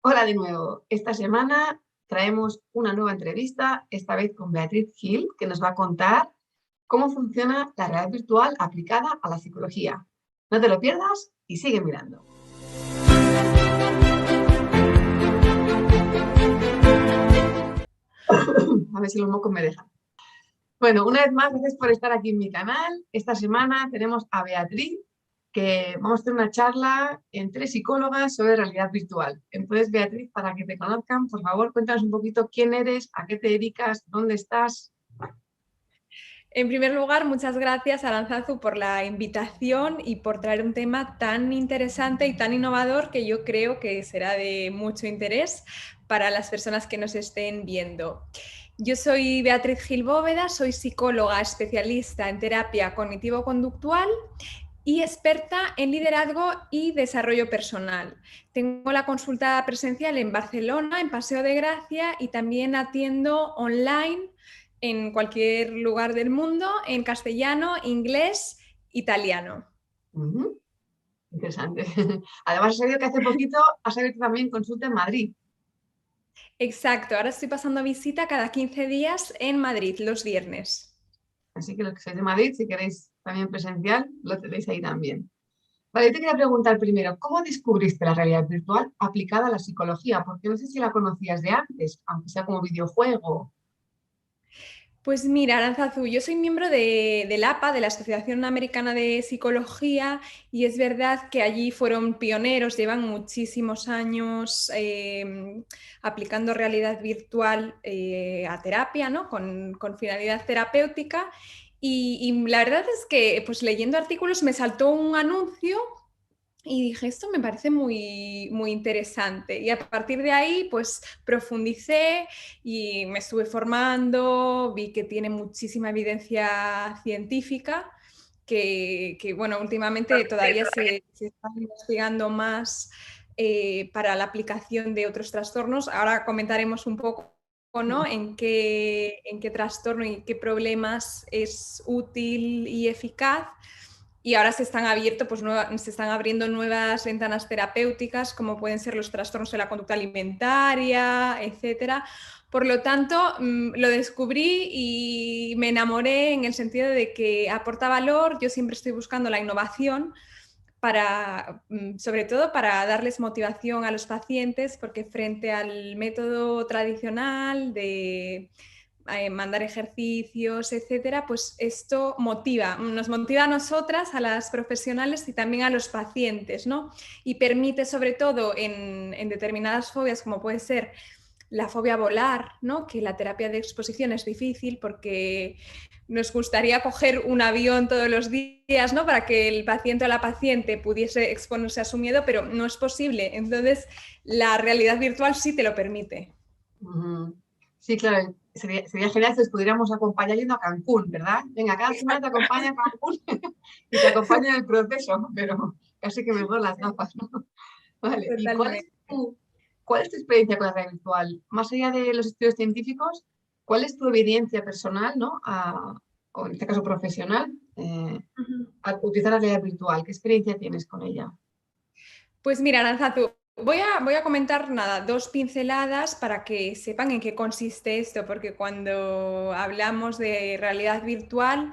Hola de nuevo. Esta semana traemos una nueva entrevista, esta vez con Beatriz Gil, que nos va a contar cómo funciona la realidad virtual aplicada a la psicología. No te lo pierdas y sigue mirando. A ver si los mocos me dejan. Bueno, una vez más, gracias por estar aquí en mi canal. Esta semana tenemos a Beatriz, que vamos a hacer una charla entre psicólogas sobre realidad virtual. Entonces, Beatriz, para que te conozcan, por favor, cuéntanos un poquito quién eres, a qué te dedicas, dónde estás. En primer lugar, muchas gracias, Arantzazu, por la invitación y por traer un tema tan interesante y tan innovador que yo creo que será de mucho interés para las personas que nos estén viendo. Yo soy Beatriz Gil Bóveda, soy psicóloga especialista en terapia cognitivo-conductual y experta en liderazgo y desarrollo personal. Tengo la consulta presencial en Barcelona, en Paseo de Gracia, y también atiendo online en cualquier lugar del mundo, en castellano, inglés, italiano. Ujú, interesante. Además, he sabido que hace poquito has abierto también consulta en Madrid. Exacto, ahora estoy pasando visita cada 15 días en Madrid, los viernes. Así que los que sois de Madrid, si queréis también presencial, lo tenéis ahí también. Vale, yo te quería preguntar primero, ¿cómo descubriste la realidad virtual aplicada a la psicología? Porque no sé si la conocías de antes, aunque sea como videojuego. Pues mira, Arantzazu, yo soy miembro del APA, de la Asociación Americana de Psicología, y es verdad que allí fueron pioneros, llevan muchísimos años aplicando realidad virtual a terapia, ¿no? Con finalidad terapéutica. Y la verdad es que, pues leyendo artículos, me saltó un anuncio y dije, esto me parece muy, muy interesante. Y a partir de ahí, pues profundicé y me estuve formando, vi que tiene muchísima evidencia científica, bueno, últimamente todavía se está investigando más para la aplicación de otros trastornos. Ahora comentaremos un poco, ¿no? En qué trastorno y qué problemas es útil y eficaz. Y ahora se están abriendo nuevas ventanas terapéuticas, como pueden ser los trastornos de la conducta alimentaria, etcétera. Por lo tanto, lo descubrí y me enamoré en el sentido de que aporta valor. Yo siempre estoy buscando la innovación sobre todo para darles motivación a los pacientes, porque frente al método tradicional de mandar ejercicios, etcétera, pues esto nos motiva a nosotras, a las profesionales y también a los pacientes, ¿no? Y permite, sobre todo en determinadas fobias, como puede ser la fobia a volar, ¿no? Que la terapia de exposición es difícil porque nos gustaría coger un avión todos los días, ¿no? Para que el paciente o la paciente pudiese exponerse a su miedo, pero no es posible. Entonces, la realidad virtual sí te lo permite. Ujú. Sí, claro, sería genial si os pudiéramos acompañar yendo a Cancún, ¿verdad? Venga, cada semana te acompaña a Cancún y te acompaña en el proceso, pero casi que mejor las gafas, ¿no? Vale, ¿y Totalmente. cuál es tu experiencia con la realidad virtual? Más allá de los estudios científicos, ¿cuál es tu evidencia personal, ¿no? O en este caso profesional, al utilizar la realidad virtual? ¿Qué experiencia tienes con ella? Pues mira, Aranzatu, voy a comentar nada, dos pinceladas para que sepan en qué consiste esto, porque cuando hablamos de realidad virtual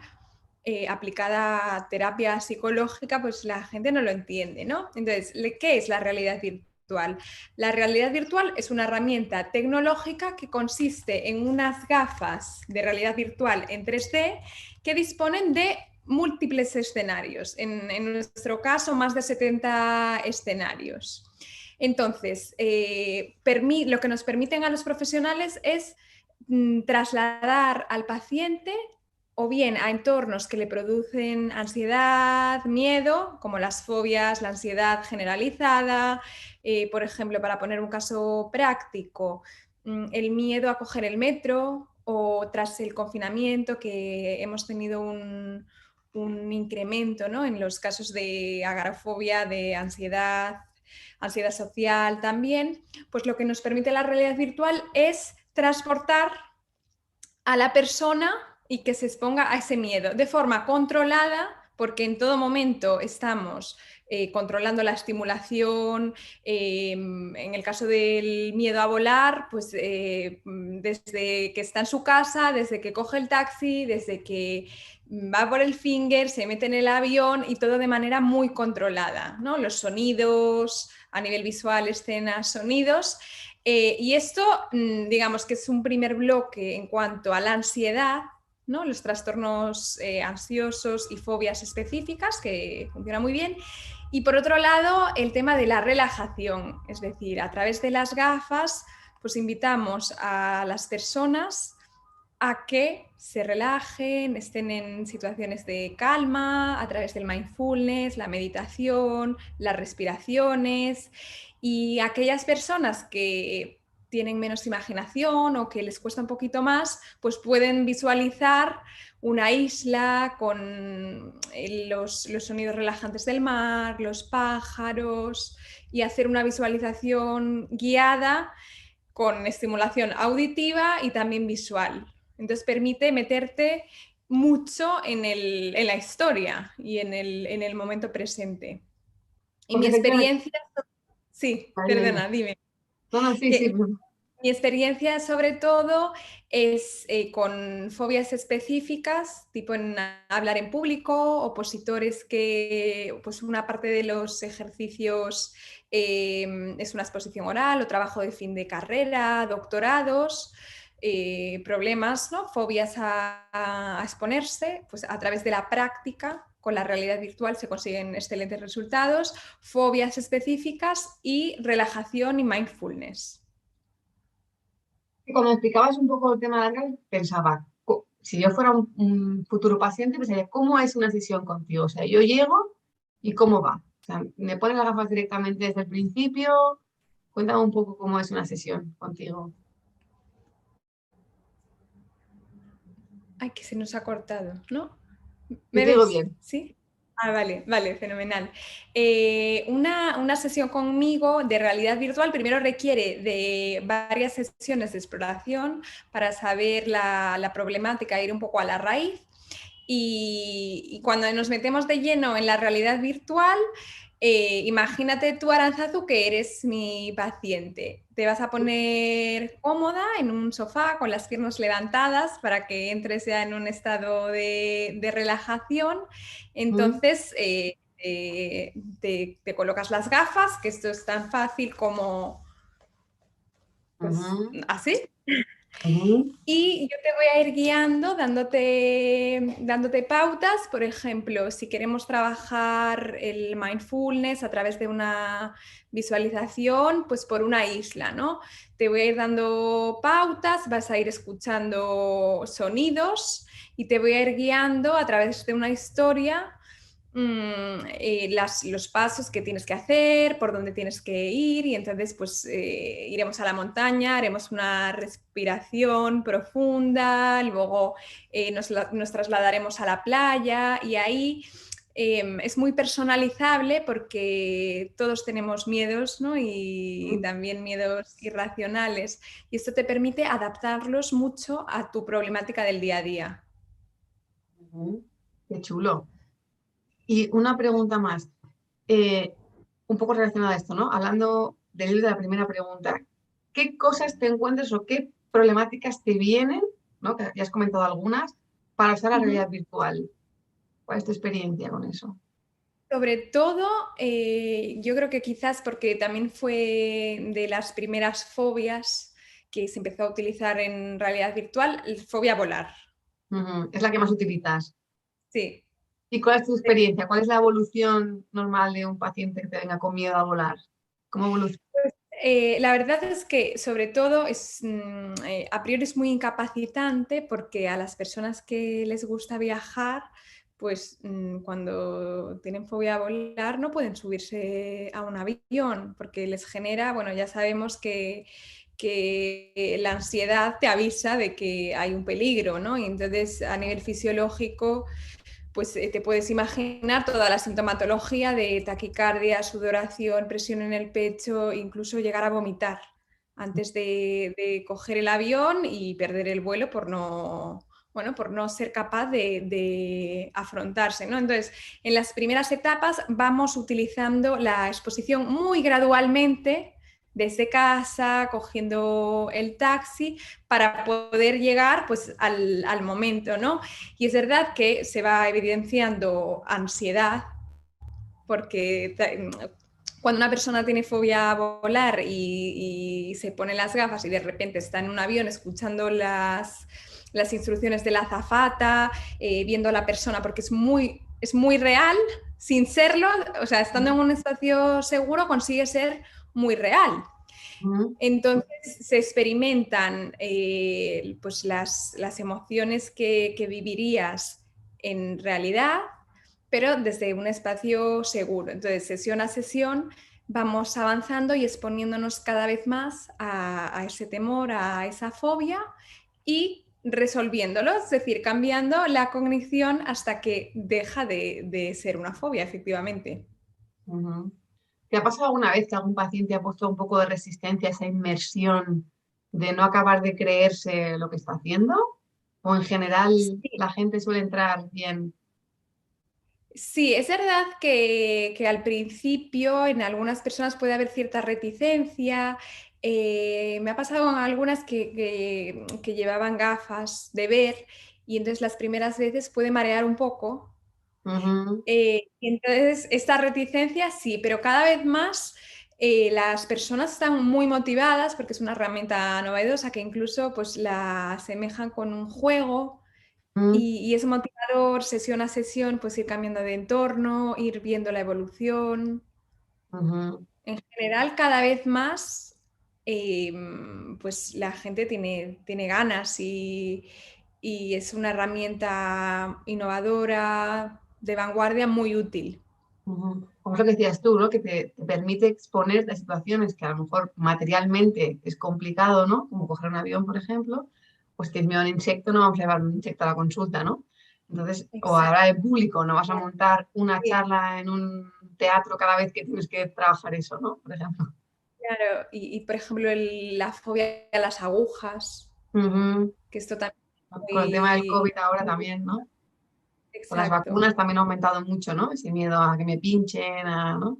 aplicada a terapia psicológica, pues la gente no lo entiende, ¿no? Entonces, ¿qué es la realidad virtual? La realidad virtual es una herramienta tecnológica que consiste en unas gafas de realidad virtual en 3D que disponen de múltiples escenarios, en nuestro caso más de 70 escenarios. Entonces, lo que nos permiten a los profesionales es trasladar al paciente o bien a entornos que le producen ansiedad, miedo, como las fobias, la ansiedad generalizada, por ejemplo, para poner un caso práctico, el miedo a coger el metro o tras el confinamiento que hemos tenido un incremento, ¿no? En los casos de agorafobia, de ansiedad, ansiedad social también, pues lo que nos permite la realidad virtual es transportar a la persona y que se exponga a ese miedo de forma controlada, porque en todo momento estamos controlando la estimulación. En el caso del miedo a volar, pues desde que está en su casa, desde que coge el taxi, desde que va por el finger, se mete en el avión y todo de manera muy controlada, ¿no? Los sonidos, a nivel visual, escenas, sonidos. Y esto, digamos que es un primer bloque en cuanto a la ansiedad, ¿no? Los trastornos ansiosos y fobias específicas, que funciona muy bien. Y por otro lado, el tema de la relajación, es decir, a través de las gafas, pues invitamos a las personas a que se relajen, estén en situaciones de calma, a través del mindfulness, la meditación, las respiraciones. Y aquellas personas que tienen menos imaginación o que les cuesta un poquito más, pues pueden visualizar una isla con los sonidos relajantes del mar, los pájaros, y hacer una visualización guiada con estimulación auditiva y también visual. Entonces permite meterte mucho en la historia y en el momento presente. Y mi Porque efectivamente, experiencia... Sí, dime, dime. perdona, dime. No, no, sí, sí. Que mi experiencia sobre todo es con fobias específicas, tipo en hablar en público, opositores que pues una parte de los ejercicios es una exposición oral o trabajo de fin de carrera, doctorados, problemas, ¿no? Fobias a exponerse, pues a través de la práctica. Con la realidad virtual se consiguen excelentes resultados, fobias específicas y relajación y mindfulness. Cuando explicabas un poco el tema de la clase, pensaba, si yo fuera un futuro paciente, pensaría, ¿cómo es una sesión contigo? O sea, yo llego y ¿cómo va? O sea, ¿me pones las gafas directamente desde el principio? Cuéntame un poco cómo es una sesión contigo. Ay, que se nos ha cortado, ¿no? Yo ¿Me te digo ves? bien. ¿Sí? Ah, vale, vale, fenomenal. Una sesión conmigo de realidad virtual primero requiere de varias sesiones de exploración para saber la problemática, ir un poco a la raíz. Y cuando nos metemos de lleno en la realidad virtual, imagínate tú, Aranzazu, que eres mi paciente. Te vas a poner cómoda en un sofá con las piernas levantadas para que entres ya en un estado de relajación. ¿Mm? Entonces, te colocas las gafas, que esto es tan fácil como pues Ujú, así. ujú, Y yo te voy a ir guiando, dándote pautas. Por ejemplo, si queremos trabajar el mindfulness a través de una visualización, pues por una isla, ¿no? Te voy a ir dando pautas, vas a ir escuchando sonidos y te voy a ir guiando a través de una historia, los pasos que tienes que hacer, por dónde tienes que ir, y entonces pues iremos a la montaña, haremos una respiración profunda, luego nos trasladaremos a la playa y ahí es muy personalizable porque todos tenemos miedos, ¿no? Y también miedos irracionales, y esto te permite adaptarlos mucho a tu problemática del día a día. ujú. Qué chulo. Y una pregunta más, eh, un poco relacionada a esto, ¿no? Hablando del hilo de la primera pregunta, ¿qué cosas te encuentras o qué problemáticas te vienen, ¿no? Que ya has comentado algunas, para usar la Ujú. realidad virtual. ¿Cuál es tu experiencia con eso? Sobre todo, yo creo que quizás porque también fue de las primeras fobias que se empezó a utilizar en realidad virtual, fobia a volar. Ujú, es la que más utilizas. Sí. ¿Y cuál es tu experiencia? ¿Cuál es la evolución normal de un paciente que te venga con miedo a volar? ¿Cómo evoluciona? La verdad es que sobre todo a priori es muy incapacitante porque a las personas que les gusta viajar, pues cuando tienen fobia a volar no pueden subirse a un avión porque les genera, bueno, ya sabemos que la ansiedad te avisa de que hay un peligro, ¿no? Y entonces a nivel fisiológico pues te puedes imaginar toda la sintomatología de taquicardia, sudoración, presión en el pecho, incluso llegar a vomitar antes de coger el avión y perder el vuelo bueno, por no ser capaz de afrontarse, ¿no? Entonces, en las primeras etapas vamos utilizando la exposición muy gradualmente desde casa, cogiendo el taxi, para poder llegar pues, al momento, ¿no? Y es verdad que se va evidenciando ansiedad, porque cuando una persona tiene fobia a volar y se pone las gafas y de repente está en un avión escuchando las instrucciones de la azafata, viendo a la persona, porque es muy real, sin serlo, o sea, estando en un espacio seguro consigue ser muy real. Entonces se experimentan pues las emociones que vivirías en realidad, pero desde un espacio seguro. Entonces, sesión a sesión vamos avanzando y exponiéndonos cada vez más a ese temor, a esa fobia y resolviéndolo, es decir, cambiando la cognición hasta que deja de ser una fobia, efectivamente. Ujú. ¿Te ha pasado alguna vez que algún paciente ha puesto un poco de resistencia a esa inmersión de no acabar de creerse lo que está haciendo? ¿O en general Sí. la gente suele entrar bien? Sí, es verdad que al principio en algunas personas puede haber cierta reticencia. Me ha pasado con algunas que llevaban gafas de ver y entonces las primeras veces puede marear un poco. Ujú, Y entonces esta reticencia sí, pero cada vez más las personas están muy motivadas porque es una herramienta novedosa que incluso pues, la asemejan con un juego. ujú, Y es motivador, sesión a sesión, pues ir cambiando de entorno, ir viendo la evolución. ujú, En general, cada vez más, eh, pues la gente tiene ganas y es una herramienta innovadora, de vanguardia, muy útil. ujú. Como es lo que decías tú, ¿no? Que te permite exponerte a situaciones que a lo mejor materialmente es complicado, ¿no? Como coger un avión, por ejemplo, pues tienes miedo a un insecto, no vamos a llevar un insecto a la consulta, ¿no? Entonces, o Exacto. ahora en público, no vas a montar una charla en un teatro cada vez que tienes que trabajar eso, ¿no? Por ejemplo. Claro, por ejemplo, la fobia a las agujas, Ujú. que esto también es Con el tema del muy... COVID ahora también, ¿no? Con las Exacto, vacunas también ha aumentado mucho, ¿no? Ese miedo a que me pinchen, ¿no?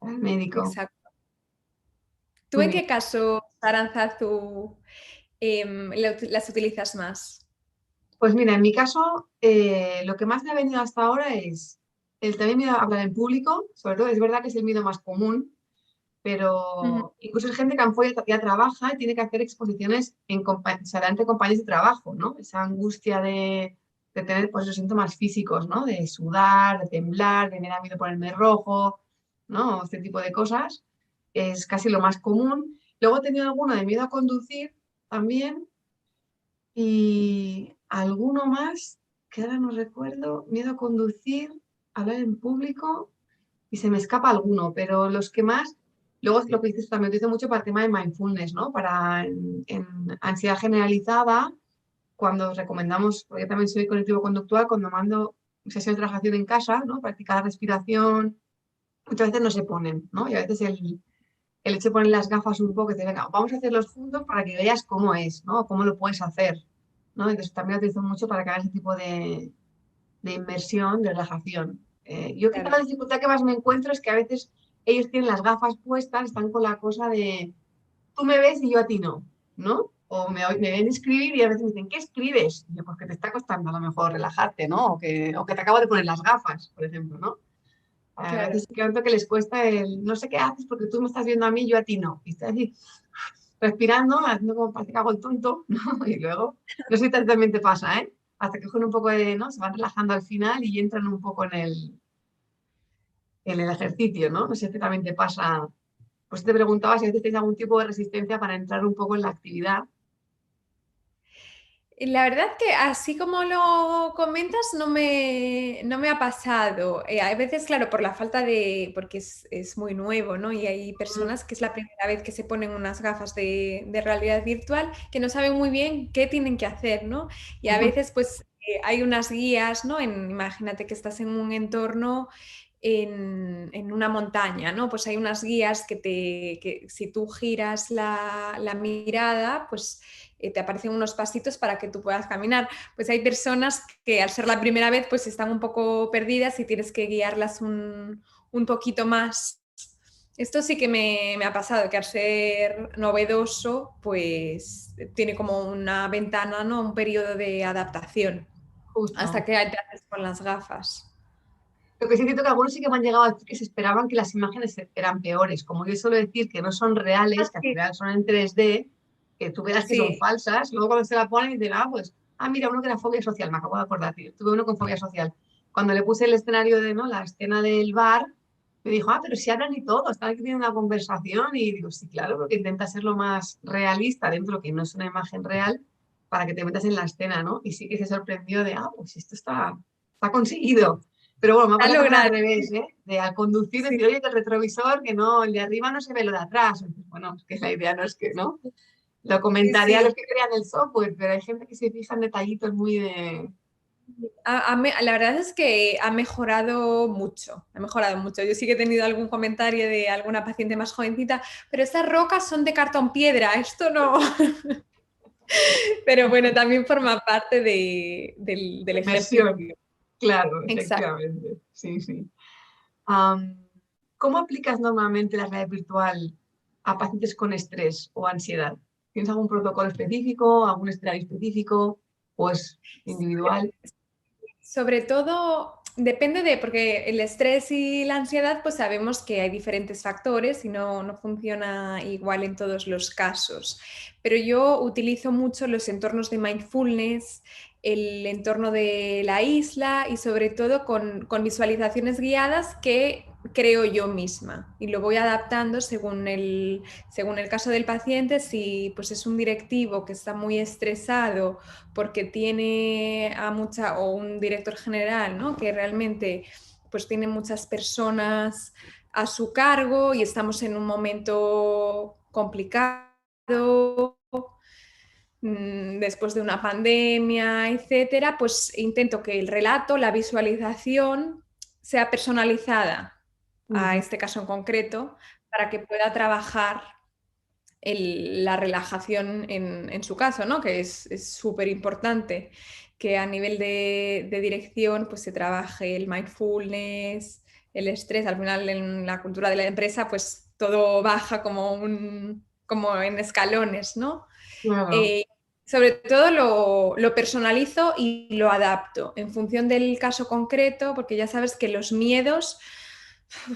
Al médico. exacto. ¿Tú Muy en bien. qué caso, Aranzazu, las utilizas más? Pues mira, en mi caso, lo que más me ha venido hasta ahora es el también miedo a hablar en público, sobre todo es verdad que es el miedo más común, Ujú. pero incluso hay gente que a lo mejor ya trabaja y tiene que hacer exposiciones o sea, delante de compañeros de trabajo, ¿no? Esa angustia de tener pues, esos síntomas físicos, ¿no? De sudar, de temblar, de me da miedo ponerme rojo, ¿no? Este tipo de cosas es casi lo más común. Luego he tenido alguno de miedo a conducir también y alguno más que ahora no recuerdo, miedo a conducir, hablar en público y se me escapa alguno, pero los que más, luego lo que dices también, lo utilizo mucho para el tema de mindfulness, ¿no? Para en ansiedad generalizada, cuando recomendamos, porque yo también soy cognitivo conductual, cuando mando sesiones de relajación en casa, ¿no? Practicar respiración, muchas veces no se ponen, ¿no? Y a veces el hecho de poner las gafas un poco, que te venga, vamos a hacerlos juntos para que veas cómo es, ¿no? Cómo lo puedes hacer, ¿no? Entonces también lo utilizo mucho para que hagas ese tipo de inmersión, de relajación. Yo quizá Claro, la dificultad que más me encuentro es que a veces ellos tienen las gafas puestas, están con la cosa de tú me ves y yo a ti no, ¿no? O me ven escribir y a veces me dicen, ¿qué escribes? Y yo, pues que te está costando a lo mejor relajarte, ¿no? O que te acabo de poner las gafas, por ejemplo, ¿no? A veces claro, sí que noto que les cuesta el no sé qué haces porque tú me estás viendo a mí y yo a ti no. Y estoy así respirando, haciendo como parece que hago el tonto, ¿no? Y luego, no sé si también te pasa, ¿eh? Hasta que cogen un poco de, ¿no? Se van relajando al final y entran un poco en el ejercicio, ¿no? No sé si también te pasa. Pues te preguntaba si a veces tienes algún tipo de resistencia para entrar un poco en la actividad. la verdad que así como lo comentas, no me ha pasado. A veces, claro, por la falta porque es muy nuevo, ¿no? Y hay Mm, personas que es la primera vez que se ponen unas gafas de realidad virtual que no saben muy bien qué tienen que hacer, ¿no? Y a ujú, veces, pues, hay unas guías, ¿no? Imagínate que estás en un entorno. en una montaña, ¿no? Pues hay unas guías que si tú giras la mirada, pues te aparecen unos pasitos para que tú puedas caminar. Pues hay personas que al ser la primera vez pues están un poco perdidas y tienes que guiarlas un poquito más. Esto sí que me ha pasado, que al ser novedoso, pues tiene como una ventana, ¿no? Un periodo de adaptación hasta justo. que te haces con las gafas. Lo que sí siento que algunos sí que me han llegado a decir que se esperaban que las imágenes eran peores. Como yo suelo decir que no son reales, que al Sí, final son en 3D, que tú veas que son sí, falsas, luego cuando se la ponen dicen, pues, mira, uno que era fobia social, me acabo de acordar, tío. Tuve uno con fobia social. Cuando le puse el escenario de, ¿no? La escena del bar, me dijo, pero si hablan y todo, están aquí teniendo una conversación. Y digo, sí, claro, porque intenta ser lo más realista dentro de lo que no es una imagen real para que te metas en la escena, ¿no? Y sí que se sorprendió de, pues esto está conseguido. Pero bueno, me ha está pasado también al logrado. revés, ¿eh? De al conducir Sí, decir, oye, que el retrovisor, que no, el de arriba no se ve lo de atrás. Bueno, es que la idea no es que, ¿no? Lo sí, comentaría a los sí. que crean el software, pero hay gente que se fija en detallitos muy de... La verdad es que ha mejorado mucho, ha mejorado mucho. Yo sí que he tenido algún comentario de alguna paciente más jovencita, pero estas rocas son de cartón piedra, esto no. Pero bueno, también forma parte del Inmersión, ejercicio. claro, Exacto. efectivamente. Sí, sí. Am, ¿Cómo aplicas normalmente la realidad virtual a pacientes con estrés o ansiedad? ¿Tienes algún protocolo específico, algún escenario específico o es individual? Sobre todo, depende porque el estrés y la ansiedad, pues sabemos que hay diferentes factores y no funciona igual en todos los casos. Pero yo utilizo mucho los entornos de mindfulness, el entorno de la isla y sobre todo con visualizaciones guiadas que creo yo misma y lo voy adaptando según el caso del paciente. Si pues es un directivo que está muy estresado porque tiene a mucha, o un director general, ¿no? Que realmente pues tiene muchas personas a su cargo y estamos en un momento complicado, después de una pandemia, etcétera, pues intento que el relato, la visualización sea personalizada a Ujú. este caso en concreto para que pueda trabajar la relajación en su caso, ¿no? Que es súper importante que a nivel de dirección pues se trabaje el mindfulness, el estrés. Al final en la cultura de la empresa pues todo baja como en escalones, ¿no? Claro. Eh, Sobre todo lo personalizo y lo adapto en función del caso concreto, porque ya sabes que los miedos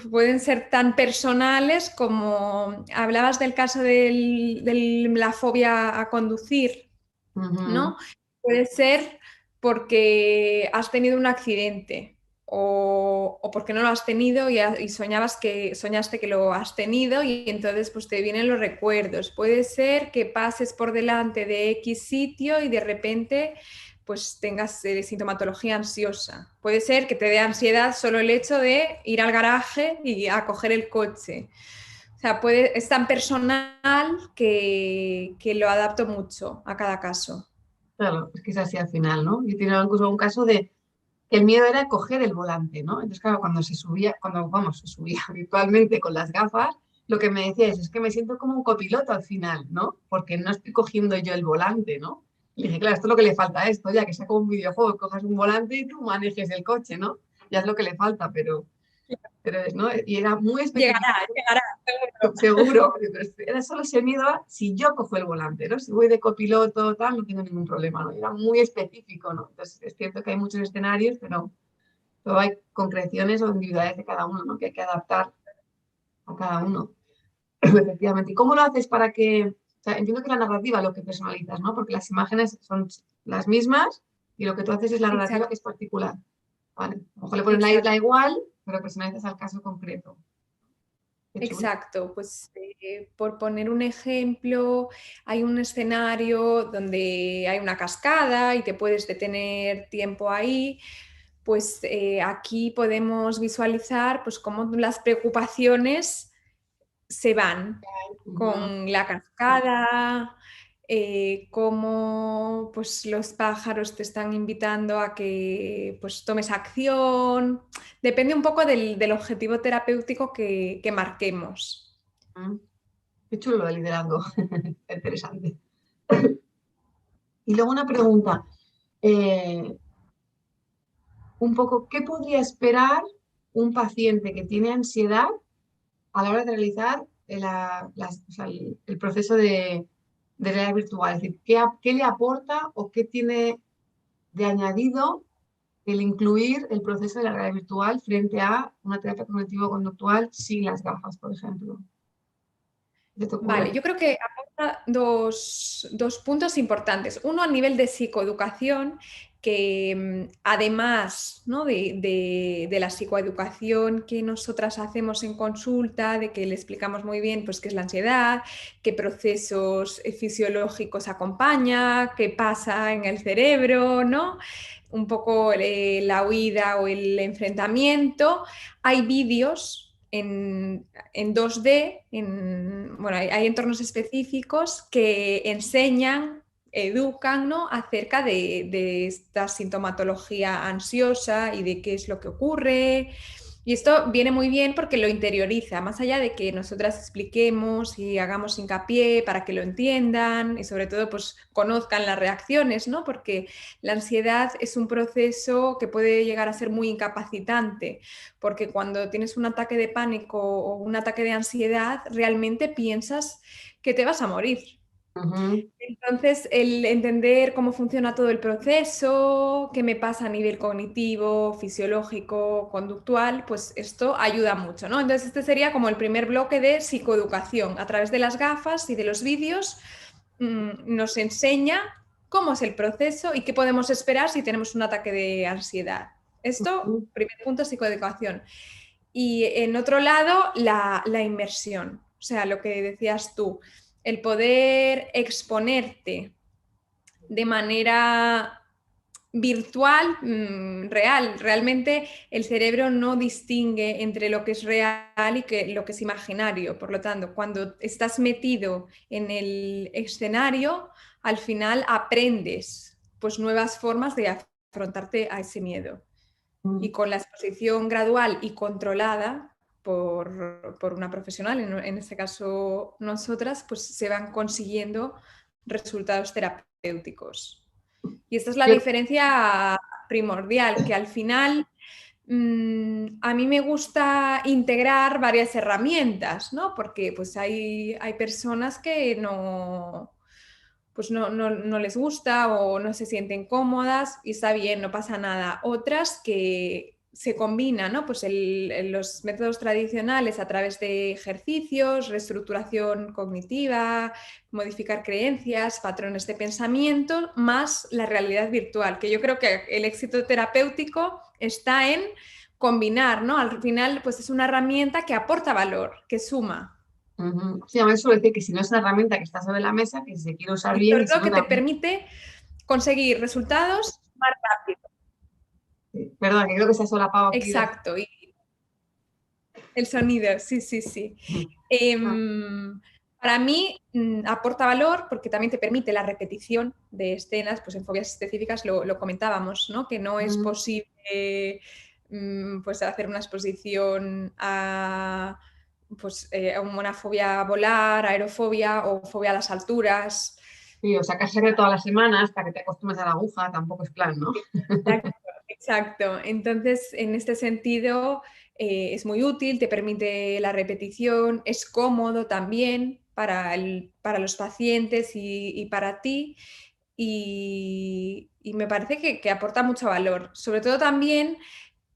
pueden ser tan personales como hablabas del caso de la fobia a conducir, Ujú. ¿no? Puede ser porque has tenido un accidente o porque no lo has tenido y soñaste que lo has tenido y entonces pues te vienen los recuerdos. Puede ser que pases por delante de X sitio y de repente pues tengas sintomatología ansiosa. Puede ser que te dé ansiedad solo el hecho de ir al garaje y a coger el coche. O sea, es tan personal que lo adapto mucho a cada caso. Claro, es que es así al final, ¿no? Yo tenía incluso un caso de que el miedo era coger el volante, ¿no? Entonces, claro, cuando se subía, cuando, vamos, se subía virtualmente con las gafas, lo que me decía es que me siento como un copiloto al final, ¿no? Porque no estoy cogiendo yo el volante, ¿no? Y le dije, claro, esto es lo que le falta a esto, ya que sea como un videojuego, cojas un volante y tú manejes el coche, ¿no? Ya es lo que le falta, pero es, ¿no? Y era muy específico. Llegará, llegará, seguro. Seguro, pero era solo ese miedo a si yo cojo el volante, ¿no? Si voy de copiloto, tal, no tengo ningún problema, ¿no? Era muy específico, ¿no? Entonces, es cierto que hay muchos escenarios, pero luego hay concreciones o individualidades de cada uno, ¿no? Que hay que adaptar a cada uno, efectivamente. ¿Y cómo lo haces para que, o sea, entiendo que la narrativa es lo que personalizas, ¿no? Porque las imágenes son las mismas y lo que tú haces es la narrativa Exacto, que es particular, ¿vale? A lo mejor le pones la isla exacto. igual, pero personalizas al caso concreto. Qué chulo. Exacto, pues por poner un ejemplo, hay un escenario donde hay una cascada y te puedes detener tiempo ahí, pues aquí podemos visualizar pues cómo las preocupaciones se van Ujú. con la cascada, cómo pues, los pájaros te están invitando a que pues, tomes acción. Depende un poco del objetivo terapéutico que marquemos. Mm, qué chulo el liderazgo, interesante. Y luego una pregunta, eh, un poco, ¿qué podría esperar un paciente que tiene ansiedad a la hora de realizar o sea, el proceso de realidad virtual? Es decir, ¿qué le aporta o qué tiene de añadido el incluir el proceso de la realidad virtual frente a una terapia cognitivo-conductual sin las gafas, por ejemplo? ¿Qué te Vale, ocurre? yo creo que aporta dos puntos importantes. Uno a nivel de psicoeducación, que además, ¿no? de la psicoeducación que nosotras hacemos en consulta, de que le explicamos muy bien pues, qué es la ansiedad, qué procesos fisiológicos acompaña, qué pasa en el cerebro, ¿no? Un poco la huida o el enfrentamiento. Hay vídeos en 2D, bueno, hay entornos específicos que enseñan, educan, ¿no? acerca de esta sintomatología ansiosa y de qué es lo que ocurre. Y esto viene muy bien porque lo interioriza, más allá de que nosotras expliquemos y hagamos hincapié para que lo entiendan y sobre todo pues conozcan las reacciones, ¿no? Porque la ansiedad es un proceso que puede llegar a ser muy incapacitante, porque cuando tienes un ataque de pánico o un ataque de ansiedad, realmente piensas que te vas a morir. Ujú, Entonces, el entender cómo funciona todo el proceso, qué me pasa a nivel cognitivo, fisiológico, conductual, pues esto ayuda mucho, ¿no? Entonces, este sería como el primer bloque de psicoeducación. A través de las gafas y de los vídeos, nos enseña cómo es el proceso y qué podemos esperar si tenemos un ataque de ansiedad. Esto, ujú, primer punto, psicoeducación. Y en otro lado, la inmersión, o sea, lo que decías tú, el poder exponerte de manera virtual, real. Realmente el cerebro no distingue entre lo que es real y lo que es imaginario. Por lo tanto, cuando estás metido en el escenario, al final aprendes pues, nuevas formas de afrontarte a ese miedo. Y ujú. con la exposición gradual y controlada por una profesional, en este caso nosotras, pues se van consiguiendo resultados terapéuticos. Y esta es la Yo- diferencia primordial, que al final a mí me gusta integrar varias herramientas, ¿no? Porque pues hay personas que pues no les gusta o no se sienten cómodas y está bien, no pasa nada. Otras que se combinan, ¿no? Pues los métodos tradicionales a través de ejercicios, reestructuración cognitiva, modificar creencias, patrones de pensamiento, más la realidad virtual, que yo creo que el éxito terapéutico está en combinar, ¿no? Al final, pues es una herramienta que aporta valor, que suma. Ujú. Sí, además suelo decir que si no es una herramienta que está sobre la mesa, que si se quiere usar Y bien sobre y si todo no que te también. permite conseguir resultados más rápido. Perdón, que creo que se ha solapado aquí. Exacto, y el sonido, sí, sí, sí. Ah, Para mí aporta valor porque también te permite la repetición de escenas, pues en fobias específicas lo comentábamos, ¿no? Que no es ujú. posible pues hacer una exposición a, pues, a una fobia a volar, aerofobia o fobia a las alturas. Sí, o sacar secreto todas las semanas para que te acostumbres a la aguja, tampoco es plan, ¿no? Exacto, exacto. Entonces, en este sentido, es muy útil, te permite la repetición, es cómodo también para los pacientes y para ti. Y me parece que aporta mucho valor. Sobre todo también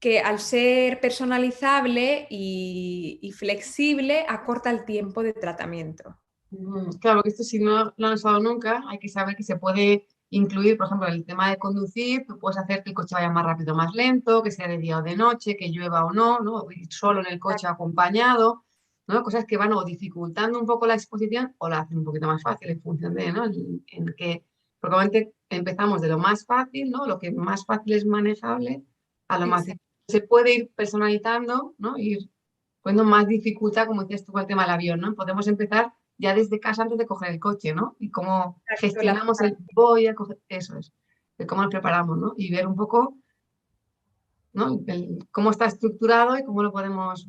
que al ser personalizable y flexible, acorta el tiempo de tratamiento. Claro, que esto si no lo han usado nunca, hay que saber que se puede incluir, por ejemplo, el tema de conducir, tú puedes hacer que el coche vaya más rápido o más lento, que sea de día o de noche, que llueva o no, ¿no? O ir solo en el coche o acompañado, ¿no? Cosas que van o dificultando un poco la exposición o la hacen un poquito más fácil en función de, ¿no? En que, porque obviamente empezamos de lo más fácil, ¿no? Lo que más fácil es manejable, a lo más Exacto. difícil. Se puede ir personalizando, ¿no? Ir poniendo más dificultad, como decías tú con el tema del avión, ¿no? Podemos empezar ya desde casa antes de coger el coche, ¿no? Y cómo Exacto, gestionamos el voy a coger, eso es, de cómo lo preparamos, ¿no? Y ver un poco, ¿no? Cómo está estructurado y cómo lo podemos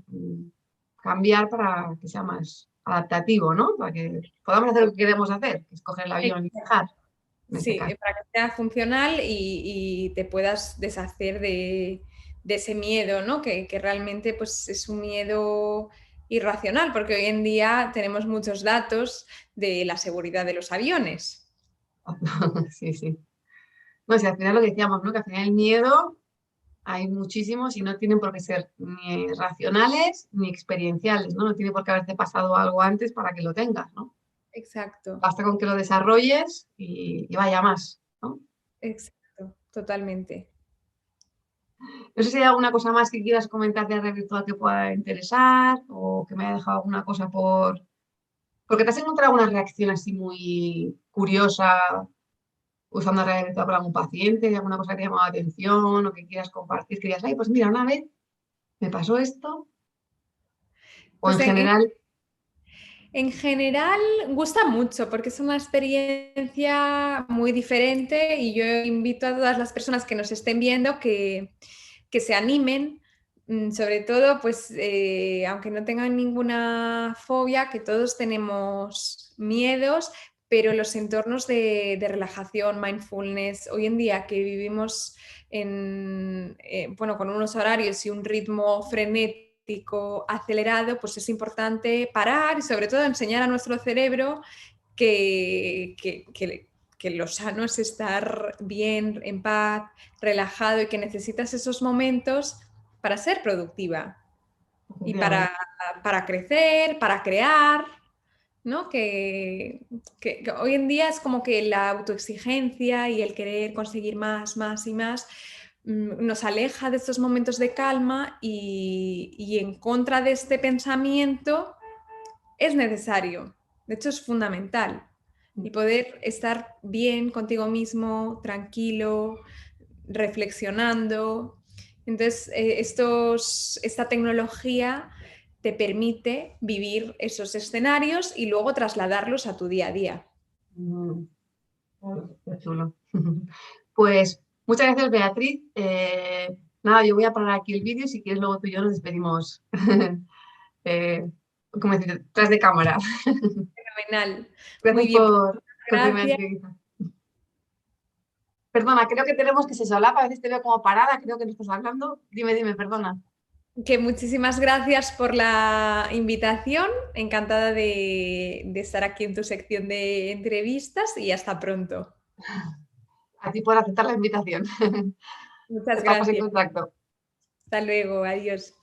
cambiar para que sea más adaptativo, ¿no? Para que podamos hacer lo que queremos hacer, que es coger el avión y viajar, en este Sí, caso. para que sea funcional y te puedas deshacer de ese miedo, ¿no? Que realmente pues, es un miedo irracional, porque hoy en día tenemos muchos datos de la seguridad de los aviones. Sí, sí. No sé, al final lo que decíamos, ¿no? Que al final el miedo hay muchísimos y no tienen por qué ser ni racionales ni experienciales, ¿no? No tiene por qué haberte pasado algo antes para que lo tengas, ¿no? Exacto, Basta con que lo desarrolles y vaya más, ¿no? exacto, totalmente. No sé si hay alguna cosa más que quieras comentar de red virtual que pueda interesar o que me haya dejado alguna cosa por... Porque te has encontrado alguna reacción así muy curiosa usando realidad virtual para algún paciente, alguna cosa que te ha llamado la atención o que quieras compartir, que digas, ay, pues mira, una vez me pasó esto, o Pues en general, en general gusta mucho porque es una experiencia muy diferente y yo invito a todas las personas que nos estén viendo que se animen, sobre todo pues aunque no tengan ninguna fobia, que todos tenemos miedos, pero los entornos de relajación, mindfulness, hoy en día que vivimos bueno, con unos horarios y un ritmo frenético, acelerado, pues es importante parar y sobre todo enseñar a nuestro cerebro que lo sano es estar bien, en paz, relajado y que necesitas esos momentos para ser productiva y efectivamente, para crecer, para crear, ¿no? Que hoy en día es como que la autoexigencia y el querer conseguir más, más y más nos aleja de estos momentos de calma y en contra de este pensamiento es necesario, de hecho es fundamental. Y poder estar bien contigo mismo, tranquilo, reflexionando. Entonces, esta tecnología te permite vivir esos escenarios y luego trasladarlos a tu día a día. mm, qué chulo. Pues muchas gracias, Beatriz. Nada, yo voy a parar aquí el vídeo y si quieres luego tú y yo nos despedimos, eh, como decir, tras de cámara. Fenomenal. Muy Gracias bien, pues, por tu primera gracias. entrevista. Perdona, creo que tenemos que se solapa, a veces te veo como parada, creo que no estás hablando. Dime, dime, perdona. Que muchísimas gracias por la invitación. Encantada de estar aquí en tu sección de entrevistas y hasta pronto. A ti por aceptar la invitación. Muchas Estamos en gracias. contacto. Hasta luego. Adiós.